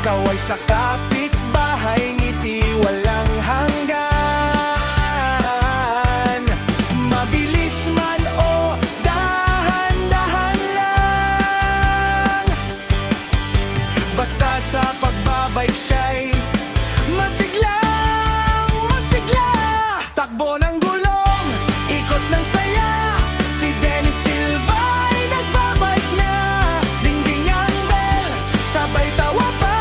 Kaway sa kapitbahay, ngiti walang hanggan. Mabilis man o dahan-dahan lang, basta sa pagbabike siya'y masiglang masigla. Takbo ng gulong, ikot ng saya, si Dennis Silva ay nagbabike na. Dingding ang bell, sabay tawa pa,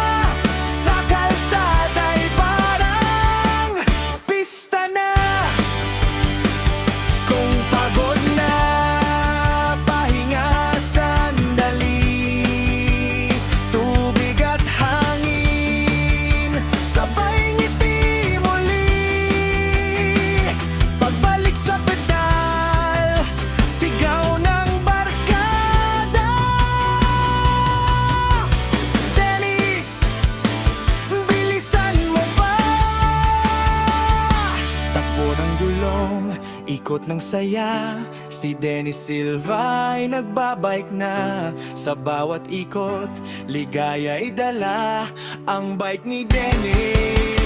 sa kalsada'y parang pista na. Kung pagod na, pahinga sandali, tubig at hangin, sabay ngiti muli. Pagbalik sa pedal, sigaw ng barkada. Dennis, bilisan mo pa. Takbo ng gulong, ikot ng saya, si Dennis Silva ay nagbabike na. Sa bawat ikot, ligaya idala ang bike ni Dennis.